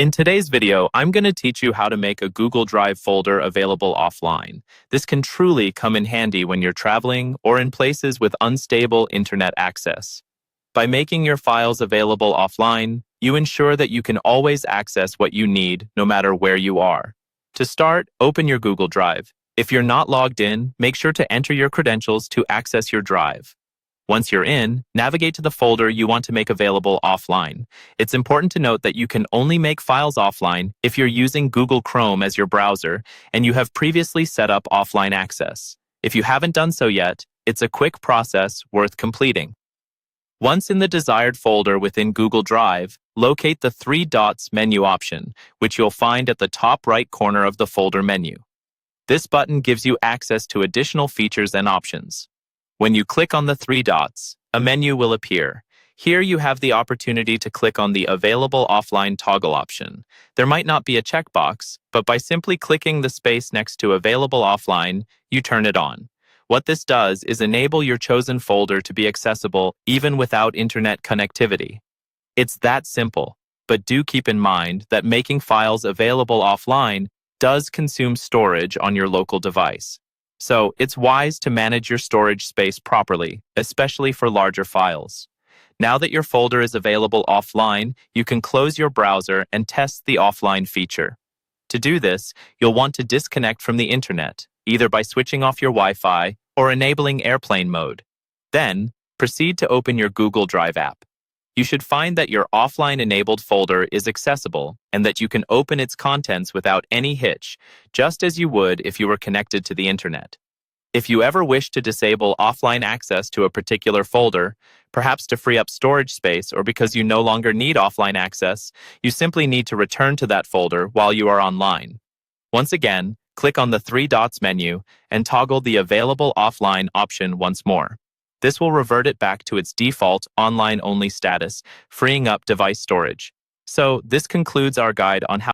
In today's video, I'm going to teach you how to make a Google Drive folder available offline. This can truly come in handy when you're traveling or in places with unstable internet access. By making your files available offline, you ensure that you can always access what you need no matter where you are. To start, open your Google Drive. If you're not logged in, make sure to enter your credentials to access your drive. Once you're in, navigate to the folder you want to make available offline. It's important to note that you can only make files offline if you're using Google Chrome as your browser and you have previously set up offline access. If you haven't done so yet, it's a quick process worth completing. Once in the desired folder within Google Drive, locate the three dots menu option, which you'll find at the top right corner of the folder menu. This button gives you access to additional features and options. When you click on the three dots, a menu will appear. Here you have the opportunity to click on the Available Offline toggle option. There might not be a checkbox, but by simply clicking the space next to Available Offline, you turn it on. What this does is enable your chosen folder to be accessible even without internet connectivity. It's that simple, but do keep in mind that making files available offline does consume storage on your local device. So it's wise to manage your storage space properly, especially for larger files. Now that your folder is available offline, you can close your browser and test the offline feature. To do this, you'll want to disconnect from the internet, either by switching off your Wi-Fi or enabling airplane mode. Then, proceed to open your Google Drive app. You should find that your offline-enabled folder is accessible and that you can open its contents without any hitch, just as you would if you were connected to the internet. If you ever wish to disable offline access to a particular folder, perhaps to free up storage space or because you no longer need offline access, you simply need to return to that folder while you are online. Once again, click on the three dots menu and toggle the Available Offline option once more. This will revert it back to its default online-only status, freeing up device storage. So this concludes our guide on how